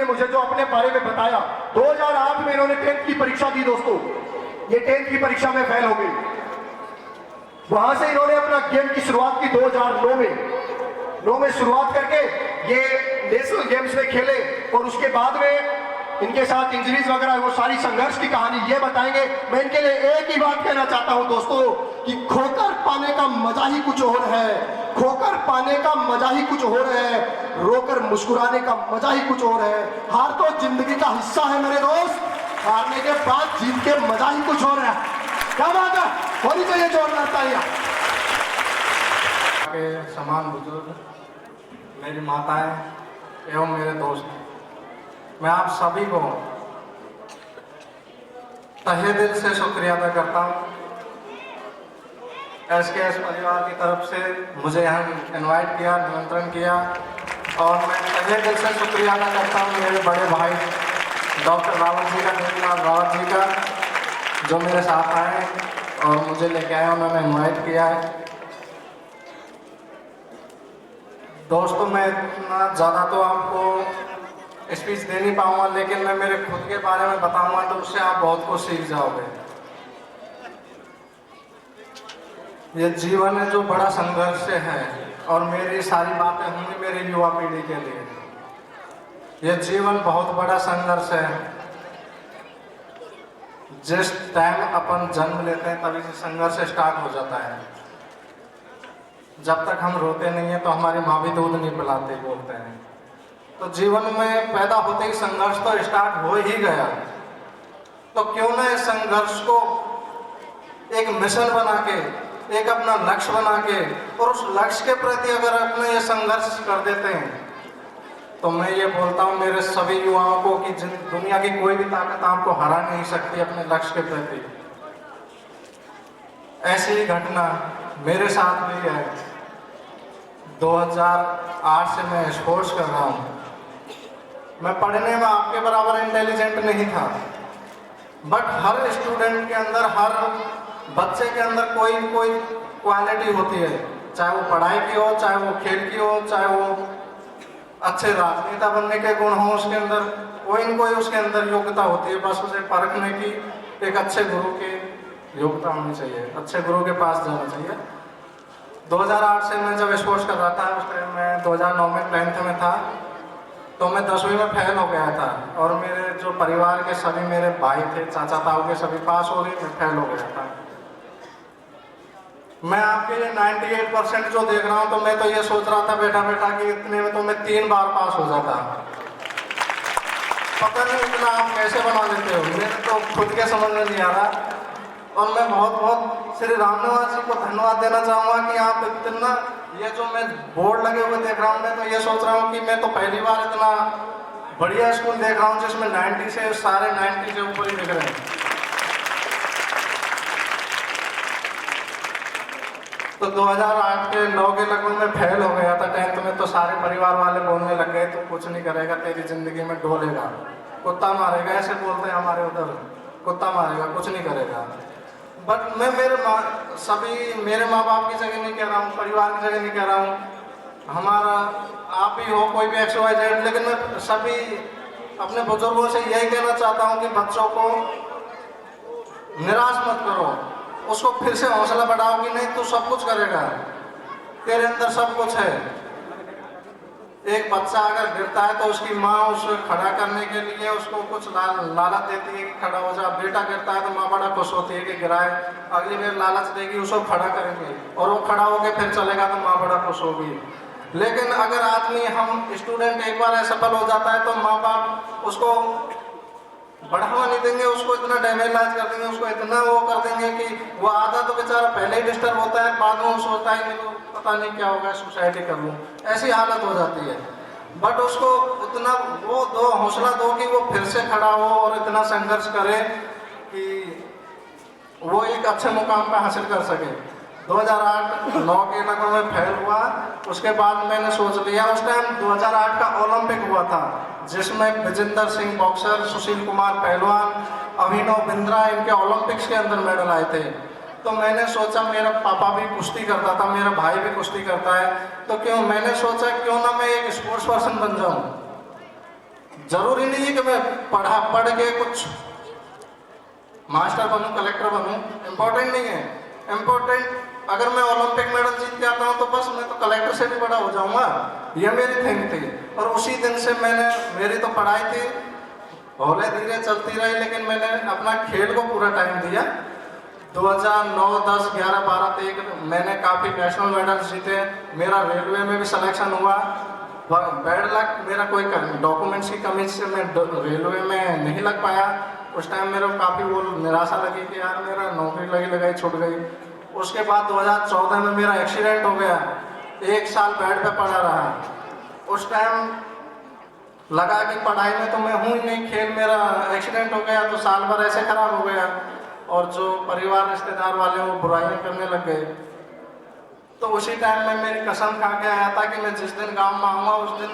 मुझे जो अपने बारे में बताया, 2008 में इन्होंने 10th की परीक्षा दी दोस्तों। ये 10th की परीक्षा में फेल हो गई। वहां से इन्होंने अपना गेम की शुरुआत की 2009 में शुरुआत करके ये नेशनल गेम्स में खेले, और उसके बाद में इनके साथ इंजरीज वगैरह, वो सारी संघर्ष की कहानी ये बताएंगे। मैं इनके लिए एक ही बात कहना चाहता हूं दोस्तों, कि खोकर पाने का मजा ही कुछ और है, खोकर पाने का मजा ही कुछ और है, रोकर मुस्कुराने का मजा ही कुछ और है। हार तो जिंदगी का हिस्सा है मेरे दोस्त, हारने के बाद जीत के मजा ही कुछ और है। क्या बात है, होनी चाहिए जोरदार तालियां। के समान बुजुर्ग, मेरी माताएं एवं मेरे दोस्त, मैं आप सभी को तहे दिल से शुक्रिया अदा करता हूँ। SKS परिवार की तरफ से मुझे यहाँ इनवाइट किया, निमंत्रण किया, और मैं तहे दिल से शुक्रिया अदा करता हूँ मेरे बड़े भाई डॉक्टर रावत जी का, नीलकंठ रावत जी का, जो मेरे साथ आए और मुझे लेके आए, उन्होंने इनवाइट किया है। दोस्तों, मैं इतना ज़्यादा तो आपको स्पीच दे नहीं पाऊंगा, लेकिन मैं मेरे खुद के बारे में बताऊंगा तो उससे आप बहुत कुछ सीख जाओगे। ये जीवन है जो बड़ा संघर्ष से है, और मेरी सारी बातें होंगी मेरी युवा पीढ़ी के लिए। ये जीवन बहुत बड़ा संघर्ष है। जिस टाइम अपन जन्म लेते हैं तभी से संघर्ष स्टार्ट हो जाता है। जब तक हम रोते नहीं हैं तो हमारी माँ भी दूध नहीं पिलाते बोलते हैं। तो जीवन में पैदा होते ही संघर्ष तो स्टार्ट हो ही गया, तो क्यों ना इस संघर्ष को एक मिशन बना के, एक अपना लक्ष्य बना के, और उस लक्ष्य के प्रति अगर अपने ये संघर्ष कर देते हैं, तो मैं ये बोलता हूँ मेरे सभी युवाओं को कि दुनिया की कोई भी ताकत आपको हरा नहीं सकती अपने लक्ष्य के प्रति। ऐसी ही घटना मेरे साथ भी है। 2008 से मैं स्पोर्ट्स कर रहा हूँ। मैं पढ़ने में आपके बराबर इंटेलिजेंट नहीं था, बट हर स्टूडेंट के अंदर, हर बच्चे के अंदर कोई न कोई क्वालिटी होती है, चाहे वो पढ़ाई की हो, चाहे वो खेल की हो, चाहे वो अच्छे राजनेता बनने के गुण हो, उसके अंदर कोई न कोई उसके अंदर योग्यता होती है। बस उसे परखने की एक अच्छे गुरु की योग्यता होनी चाहिए, अच्छे गुरु के पास जाना चाहिए। 2008 से मैं जब स्पोर्ट्स कर रहा था, उस टाइम मैं 2009 में 10th में था, तो मैं 10वीं में फेल हो गया था, और मेरे जो परिवार के सभी मेरे भाई थे, चाचा ताऊ के सभी पास हो गए, मैं फेल हो गया था। मैं आपके लिए 98% जो देख रहा हूँ, तो मैं तो ये सोच रहा था बैठा बैठा कि इतने में तो मैं 3 बार पास हो जाता। पता नहीं इतना आप कैसे बना लेते हो, मेरे तो खुद के समझ में नहीं आ रहा। और मैं बहुत बहुत श्री रामनिवास जी को धन्यवाद देना चाहूँगा कि आप इतना, ये जो मैं बोर्ड लगे हुए देख रहा हूँ, मैं तो ये सोच रहा हूँ कि मैं तो पहली बार इतना बढ़िया स्कूल देख रहा हूँ जिसमें 90 से सारे 90 से ऊपर ही दिख रहे हैं। तो 2008 के 9 के लगभग में फेल हो गया था 10th में, तो सारे परिवार वाले बोलने लग गए तो कुछ नहीं करेगा, तेरी जिंदगी में ढोलेगा, कुत्ता मारेगा, ऐसे बोलते हैं हमारे उधर, कुत्ता मारेगा, कुछ नहीं करेगा। बट मैं मेरे माँ बाप की जगह नहीं कह रहा हूँ, परिवार की जगह नहीं कह रहा हूँ, हमारा आप ही हो, कोई भी XYZ, लेकिन मैं सभी अपने बुजुर्गों से यही कहना चाहता हूँ कि बच्चों को निराश मत करो, उसको फिर से हौसला बढ़ाओ कि नहीं तू सब कुछ करेगा, तेरे अंदर सब कुछ है। एक बच्चा अगर गिरता है तो उसकी माँ उसे खड़ा करने के लिए उसको कुछ लालच देती है कि खड़ा हो जा। बेटा गिरता है तो माँ बड़ा खुश होती है कि गिराए, अगली बार लालच देगी, उसको खड़ा करेंगे, और वो खड़ा होकर फिर चलेगा तो माँ बड़ा खुश होगी। लेकिन अगर आदमी, हम स्टूडेंट एक बार असफल हो जाता है तो माँ बाप उसको बढ़ावा नहीं देंगे, उसको इतना डैमेज कर देंगे, उसको इतना वो कर देंगे कि वो आधा तो बेचारा पहले ही डिस्टर्ब होता है, बाद में सोचता है नहीं तो पता नहीं क्या होगा, सुसाइड कर लूँ, ऐसी हालत हो जाती है। बट उसको उतना वो दो, हौसला दो कि वो फिर से खड़ा हो और इतना संघर्ष करे कि वो एक अच्छे मुकाम पर हासिल कर सके। 2008-9 के लगभग में फेल हुआ, उसके बाद मैंने सोच लिया, उस टाइम 2008 का ओलंपिक हुआ था जिसमें विजेंदर सिंह बॉक्सर, सुशील कुमार पहलवान, अभिनव बिंद्रा, इनके ओलंपिक्स के अंदर मेडल आए थे। तो मैंने सोचा, मेरा पापा भी कुश्ती करता था, मेरा भाई भी कुश्ती करता है, तो मैंने सोचा क्यों ना मैं एक स्पोर्ट्स पर्सन बन जाऊं। जरूरी नहीं है कि मैं पढ़ के कुछ मास्टर बनूं, कलेक्टर बनूं, इम्पोर्टेंट नहीं है। इम्पोर्टेंट अगर मैं ओलंपिक मेडल जीत के आता हूं तो बस मैं तो कलेक्टर से भी बड़ा हो जाऊंगा। यह मेरी थिंक थी और उसी दिन से मेरी तो पढ़ाई थी हौले धीरे चलती रही, लेकिन मैंने अपना खेल को पूरा टाइम दिया। 2009, 10, 11, 12, 13 मैंने काफ़ी नेशनल मेडल्स जीते। मेरा रेलवे में भी सिलेक्शन हुआ। बैड लक, मेरा कोई डॉक्यूमेंट्स की कमी से मैं रेलवे में नहीं लग पाया। उस टाइम मेरे को काफ़ी वो निराशा लगी कि यार मेरा नौकरी लगाई छूट गई। उसके बाद 2014 में मेरा एक्सीडेंट हो गया, 1 साल बेड पे पड़ा रहा। उस टाइम लगा कि पढ़ाई में तो मैं हूँ ही नहीं, खेल मेरा एक्सीडेंट हो गया तो साल भर ऐसे खराब हो गया और जो परिवार रिश्तेदार वाले वो बुराइयाँ करने लग गए। तो उसी टाइम में मेरी कसम खा के आया था कि मैं जिस दिन गाँव में आऊँगा उस दिन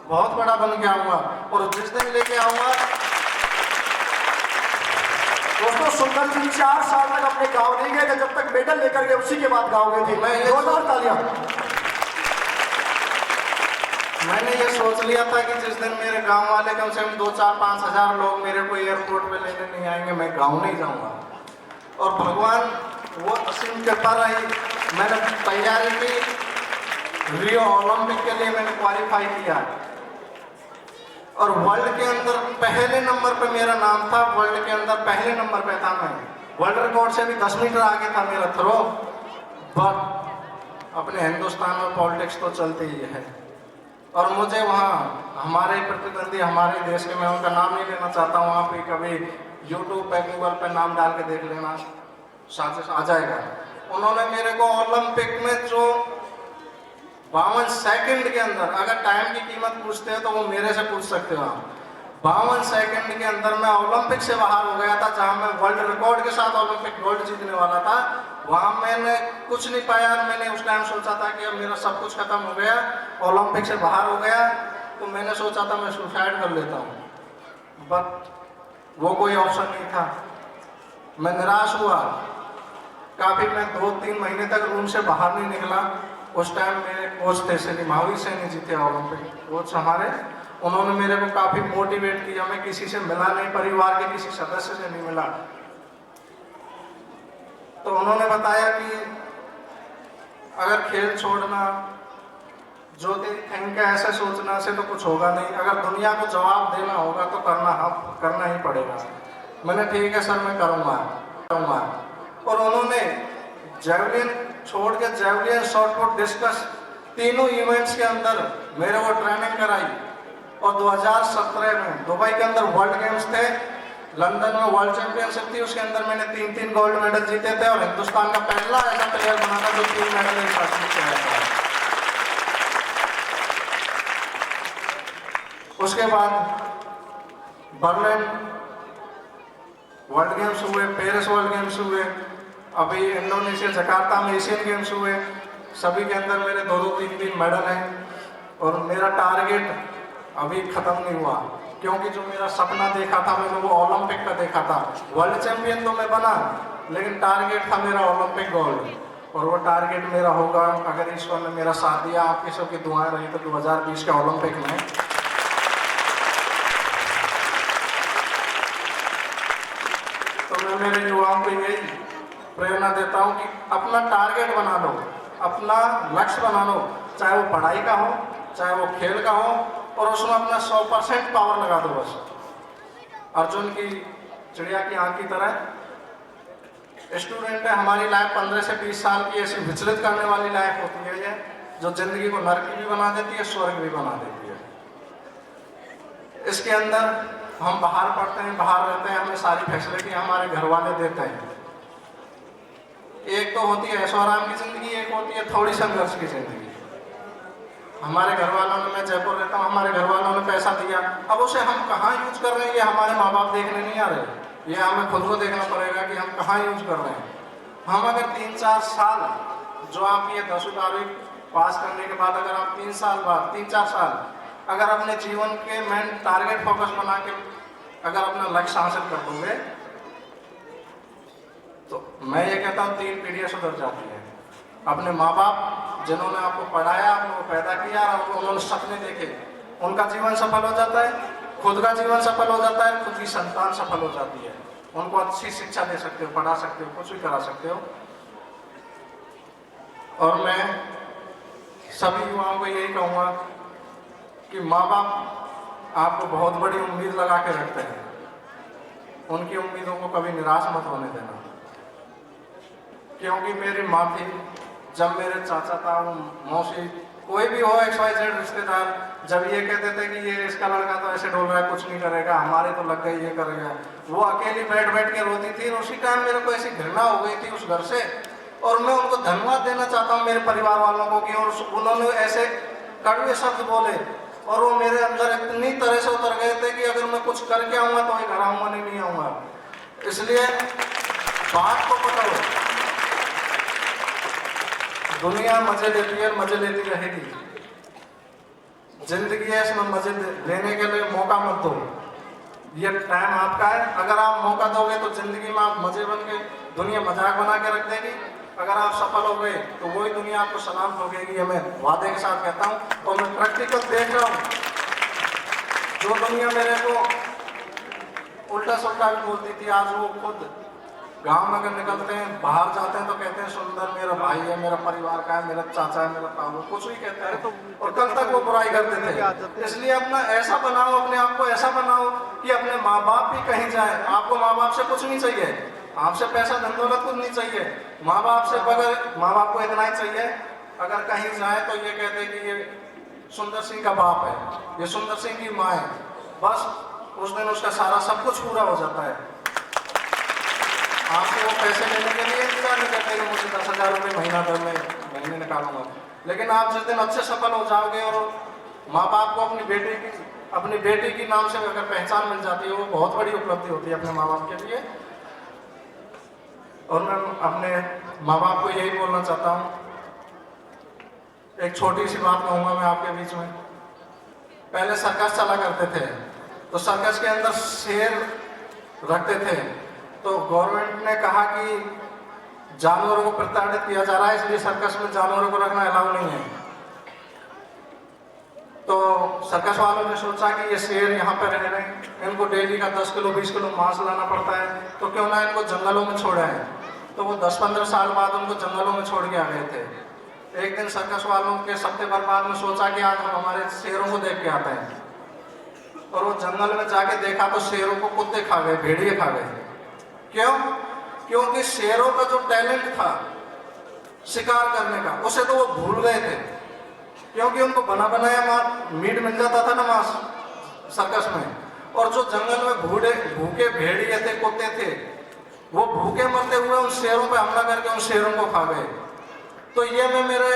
बहुत बड़ा बन के आऊँगा और जिस दिन लेके आऊँगा। दोस्तों सुंदर जी 4 साल तक अपने गांव नहीं गए थे, जब तक मेडल लेकर गए उसी के बाद गांव गए थे। जोरदार तालियां। मैंने ये सोच लिया था कि जिस दिन मेरे गांव वाले कम से कम 2, 4, 5 हजार लोग मेरे को एयरपोर्ट पे लेने नहीं आएंगे, मैं गांव नहीं जाऊंगा। और भगवान वो असीम कृपा रही, मैंने तैयारी की, रियो ओलंपिक के लिए मैंने क्वालिफाई किया और वर्ल्ड के अंदर पहले नंबर पे मेरा नाम था। वर्ल्ड के अंदर पहले नंबर पे था मैं, वर्ल्ड रिकॉर्ड से भी 10 मीटर आगे था मेरा थ्रो। बट अपने हिंदुस्तान में पॉलिटिक्स तो चलती ही है और मुझे वहाँ हमारे प्रतिद्वंदी, हमारे देश के, मैं उनका नाम नहीं लेना चाहता हूँ, वहाँ पे कभी यूट्यूब पे गूगल पे नाम डाल के देख लेना, साथ आ जाएगा। उन्होंने मेरे को ओलंपिक में जो 52 सेकंड के अंदर, अगर टाइम की कीमत पूछते हैं तो वो मेरे से पूछ सकते हो आप, 52 सेकंड के अंदर मैं ओलंपिक से बाहर हो गया था। जहां मैं वर्ल्ड रिकॉर्ड के साथ ओलंपिक गोल्ड जीतने वाला था, वहां मैंने कुछ नहीं पाया। मैंने उस टाइम सोचा था कि अब मेरा सब कुछ खत्म हो गया, ओलंपिक से बाहर हो गया, तो मैंने सोचा था मैं सुसाइड कर लेता हूँ, बट वो कोई ऑप्शन नहीं था। मैं निराश हुआ काफ़ी, मैं 2-3 महीने तक रूम से बाहर नहीं निकला। उस टाइम मेरे कोच थे सैनी, महावीर सैनी जीते ओलंपिक कोच हमारे, उन्होंने मेरे को काफ़ी मोटिवेट किया। मैं किसी से मिला नहीं, परिवार के किसी सदस्य से नहीं मिला, तो उन्होंने बताया कि अगर खेल छोड़ना, जो थिंक ऐसे सोचना से तो कुछ होगा नहीं, अगर दुनिया को जवाब देना होगा तो करना ही पड़ेगा। मैंने ठीक है सर मैं करूँगा। और उन्होंने जेवलिन छोड़ के जेवलिन, शॉटपुट, डिस्कस तीनों इवेंट्स के अंदर मेरे को ट्रेनिंग कराई। और 2017 में दुबई के अंदर वर्ल्ड गेम्स थे, लंदन में वर्ल्ड चैंपियनशिप थी, उसके अंदर मैंने 3 गोल्ड मेडल जीते थे और हिंदुस्तान का पहला ऐसा प्लेयर बना था जो 3 मेडल एक साथ जीत आया था। उसके बाद बर्लिन वर्ल्ड गेम्स हुए, पेरिस वर्ल्ड गेम्स हुए, अभी इंडोनेशिया जकार्ता में एशियन गेम्स हुए, सभी के अंदर मेरे 2-2, 3-3 मेडल हैं। और मेरा टारगेट अभी खत्म नहीं हुआ, क्योंकि जो मेरा सपना देखा था मैंने वो ओलंपिक का देखा था। वर्ल्ड चैंपियन तो मैं बना, लेकिन टारगेट था मेरा ओलंपिक गोल्ड और वो टारगेट मेरा होगा अगर ईश्वर ने मेरा साथ दिया, आपकी सबकी दुआएं रही तो 2020 के ओलंपिक में। तो मैं मेरे युवाओं को यही प्रेरणा देता हूँ कि अपना टारगेट बना लो, अपना लक्ष्य बना लो, चाहे वो पढ़ाई का हो, चाहे वो खेल का हो, और उसमें अपना 100% पावर लगा दो। बस अर्जुन की चिड़िया की आंख की तरह स्टूडेंट है, हमारी लाइफ 15 से 20 साल की ऐसी विचलित करने वाली लाइफ होती है ये, जो जिंदगी को नरक भी बना देती है, स्वर्ग भी बना देती है। इसके अंदर हम बाहर पढ़ते हैं, बाहर रहते हैं, हमें सारी फैसिलिटी हमारे घर वाले देते हैं। एक तो होती है ऐशो आराम की जिंदगी, एक होती है थोड़ी संघर्ष की जिंदगी। हमारे घर वालों ने, मैं जयपुर रहता हूँ, हमारे घर वालों ने पैसा दिया, अब उसे हम कहाँ यूज कर रहे हैं ये हमारे माँ बाप देखने नहीं आ रहे, ये हमें खुद को देखना पड़ेगा कि हम कहाँ यूज कर रहे हैं। हम अगर 3-4 साल, जो आप ये 10वीं 12वीं पास करने के बाद अगर आप 3-4 साल अगर अपने जीवन के मेन टारगेट फोकस बना के अगर अपना लक्ष्य हासिल कर दोगे, तो मैं ये कहता हूँ 3 पीढ़ियाँ सुधर जाती है। अपने माँ बाप जिन्होंने आपको पढ़ाया, आपको पैदा किया और उन्होंने सपने देखे, उनका जीवन सफल हो जाता है। खुद का जीवन सफल हो जाता है, खुद की संतान सफल हो जाती है, उनको अच्छी शिक्षा दे सकते हो, पढ़ा सकते हो, कुछ भी करा सकते हो। और मैं सभी युवाओं को यही कहूँगा कि माँ बाप आपको बहुत बड़ी उम्मीद लगा के रखते हैं, उनकी उम्मीदों को कभी निराश मत होने देना। क्योंकि मेरी माँ थी, जब मेरे चाचा था, मौसी, कोई भी हो XYZ रिश्तेदार, जब ये कहते थे कि ये इसका लड़का तो ऐसे डोल रहा है, कुछ नहीं करेगा, हमारे तो लग गई, ये करेगा, वो अकेली बैठ बैठ के रोती थी। और उसी टाइम मेरे को ऐसी घृणा हो गई थी उस घर से। और मैं उनको धन्यवाद देना चाहता हूँ मेरे परिवार वालों को कि और उन्होंने ऐसे कड़वे शब्द बोले और वो मेरे अंदर इतनी तरह से उतर गए थे कि अगर मैं कुछ करके आऊँगा तो ही घर आऊँगा, नहीं आऊँगा। इसलिए बात को पकड़ो, दुनिया मजे लेती है, मजे लेती रहेगी, जिंदगी है, इसमें मजे लेने के लिए मौका मत दो। ये टाइम आपका है, अगर आप मौका दोगे तो जिंदगी में आप मजे बन के, दुनिया मजाक बना के रख देगी। अगर आप सफल हो गए तो वही दुनिया आपको सलाम ठोकेगी, ये मैं वादे के साथ कहता हूँ। और मैं प्रैक्टिकल देख रहा हूँ, जो दुनिया मेरे को उल्टा सुल्टा भी बोलती थी, आज वो खुद गांव में अगर निकलते हैं, बाहर जाते हैं तो कहते हैं सुंदर मेरा भाई है, मेरा परिवार का है, मेरा चाचा है, मेरा ताऊ, कुछ भी कहते हैं। और कल तक वो बुराई करते थे। इसलिए अपना ऐसा बनाओ, अपने आप को ऐसा बनाओ कि अपने माँ बाप भी कहीं जाए। आपको माँ बाप से कुछ नहीं चाहिए, आपसे पैसा धन दौलत कुछ नहीं चाहिए, माँ बाप से बगैर, माँ बाप को इतना ही चाहिए, अगर कहीं जाए तो ये कहते हैं कि ये सुंदर सिंह का बाप है, ये सुंदर सिंह की माँ है, बस उस दिन उसका सारा सब कुछ पूरा हो जाता है। आपको वो पैसे लेने के लिए इंतजार नहीं करते कि मुझे 10,000 रुपये महीना दर में महीने निकालूंगा। लेकिन आप जिस दिन अच्छे सफल हो जाओगे और माँ बाप को अपनी बेटी की नाम से अगर पहचान मिल जाती है, वो बहुत बड़ी उपलब्धि होती है अपने माँ बाप के लिए। और मैं अपने माँ बाप को यही बोलना चाहता हूँ, एक छोटी सी बात कहूँगा मैं आपके बीच में। पहले सर्कस चला करते थे, तो सर्कस के अंदर शेर रखते थे, तो गवर्नमेंट ने कहा कि जानवरों को प्रताड़ित किया जा रहा है, इसलिए सर्कस में जानवरों को रखना अलाउ नहीं है। तो सर्कस वालों ने सोचा कि ये शेर यहाँ पर रह रहे हैं, इनको डेली का 10 किलो 20 किलो मांस लाना पड़ता है, तो क्यों ना इनको जंगलों में छोड़ा है। तो वो 10-15 साल बाद उनको जंगलों में छोड़ के आ गए थे। एक दिन सर्कस वालों के सप्ते भर बाद में सोचा कि आज हम हमारे शेरों को देख के आते हैं, और वो जंगल में जाके देखा तो शेरों को कुत्ते खा गए, भेड़िए खा गए। क्यों? क्योंकि शेरों का जो टैलेंट था शिकार करने का, उसे तो वो भूल गए थे, क्योंकि उनको बना बनाया मीट मिल जाता था ना मांस सर्कस में। और जो जंगल में भूखे भेड़िए थे, कुत्ते थे, वो भूखे मरते हुए उन शेरों पे हमला करके उन शेरों को खा गए। तो ये मैं मेरे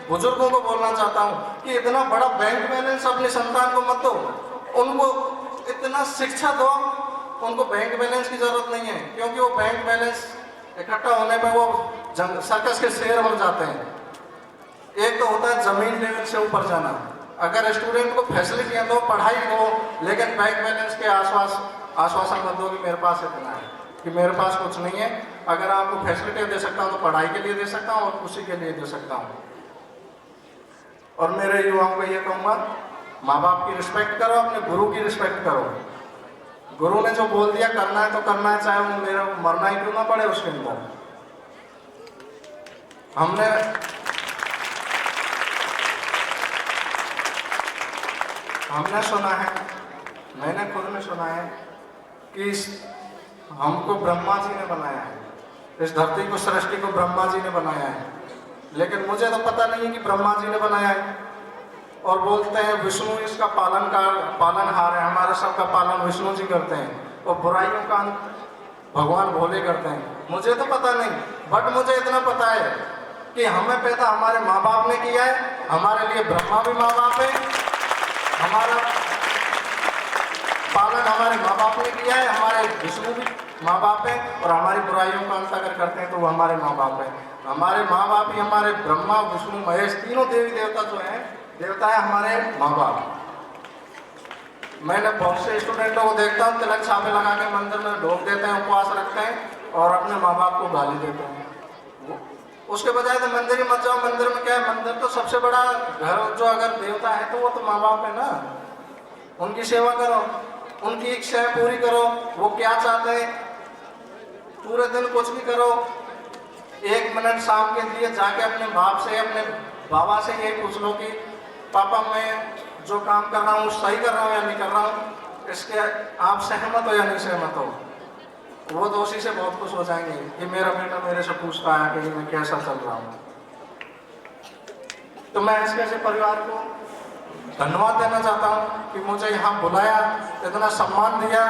बुजुर्गों को बोलना चाहता हूँ कि इतना बड़ा बैंक बैलेंस अपने संतान को मत दो, उनको इतना शिक्षा दो, उनको बैंक बैलेंस की जरूरत नहीं है, क्योंकि वो बैंक बैलेंस इकट्ठा होने पर वो सर्कस के शेर बन जाते हैं। एक तो होता है जमीन लेवल से ऊपर जाना, अगर स्टूडेंट को फैसिलिटियाँ दो, पढ़ाई दो, लेकिन बैंक बैलेंस के आश्वासन मत दो कि मेरे पास इतना है, कि मेरे पास कुछ नहीं है। अगर आपको फैसिलिटी दे सकता हूँ तो पढ़ाई के लिए दे सकता हूँ और खुशी के लिए दे सकता हूँ। और मेरे युवाओं को ये कहूँगा, माँ बाप की रिस्पेक्ट करो, अपने गुरु की रिस्पेक्ट करो। गुरु ने जो बोल दिया करना है तो करना है, चाहे वो मेरा मरना ही क्यों ना पड़े उसके अंदर। हमने सुना है, मैंने खुद ने सुना है कि हमको ब्रह्मा जी ने बनाया है, इस धरती को, सृष्टि को ब्रह्मा जी ने बनाया है, लेकिन मुझे तो पता नहीं है कि ब्रह्मा जी ने बनाया है। और बोलते हैं विष्णु इसका पालनहार है, हमारा सबका पालन विष्णु जी करते हैं, और बुराइयों का अंत भगवान भोले करते हैं। मुझे तो पता नहीं, बट मुझे इतना पता है कि हमें पैदा हमारे माँ बाप ने किया है, हमारे लिए ब्रह्मा भी माँ बाप है, हमारा पालन हमारे माँ बाप ने किया है, हमारे विष्णु भी माँ बाप है, और हमारी बुराइयों का अंत अगर करते हैं तो वो हमारे माँ बाप है। हमारे माँ बाप ही हमारे ब्रह्मा विष्णु महेश तीनों देवी देवता जो हैं, देवता है हमारे माँ बाप। मैंने बहुत से स्टूडेंटों को देखता हूँ, तिलक छापे लगा के मंदिर में ढोक देते हैं, उपवास रखते हैं और अपने माँ बाप को गाली देते हैं। उसके बजाय तो मंदिर ही मत जाओ। मंदिर में क्या है, मंदिर तो सबसे बड़ा घर, जो अगर देवता है तो वो तो माँ बाप है ना, उनकी सेवा करो। उनकी इच्छाएं पूरी करो, वो क्या चाहते हैं। पूरे दिन कुछ भी करो, 1 मिनट शाम के लिए जाके अपने बाप से, अपने बाबा से ये पूछ लो कि पापा मैं जो काम कर रहा हूँ सही कर रहा हूँ या नहीं कर रहा हूँ, इसके आप सहमत हो या नहीं सहमत हो। वो तो उसी से बहुत खुश हो जाएंगे कि मेरा बेटा मेरे से पूछता है कि मैं कैसा चल रहा हूँ। तो मैं ऐसे परिवार को धन्यवाद देना चाहता हूँ कि मुझे यहाँ बुलाया, इतना सम्मान दिया।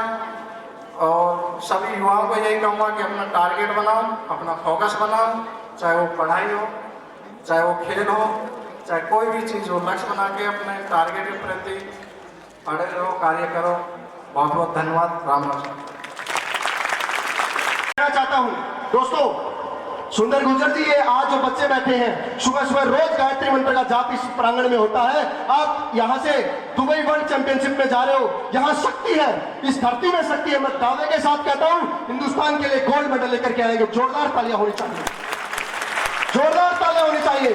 और सभी युवाओं को यही कहूँगा कि अपना टारगेट बनाओ, अपना फोकस बनाओ, चाहे वो पढ़ाई हो, चाहे वो खेल हो, चाहे कोई भी चीज़ हो, लक्ष्य बना के अपने टारगेट के प्रति अड़े रहो, कार्य करो। बहुत बहुत धन्यवाद। राम राम। कहना चाहता हूँ दोस्तों, सुंदर गुर्जर जी, ये आज जो बच्चे बैठे हैं, सुबह सुबह रोज गायत्री मंत्र का जाप इस प्रांगण में होता है। आप यहाँ से दुबई वर्ल्ड चैंपियनशिप में जा रहे हो, यहाँ शक्ति है, इस धरती में शक्ति है। मैं दावे के साथ कहता हूँ हिंदुस्तान के लिए गोल्ड मेडल लेकर के आएंगे। जोरदार तालियां होनी चाहिए, जोरदार तालियां होनी चाहिए।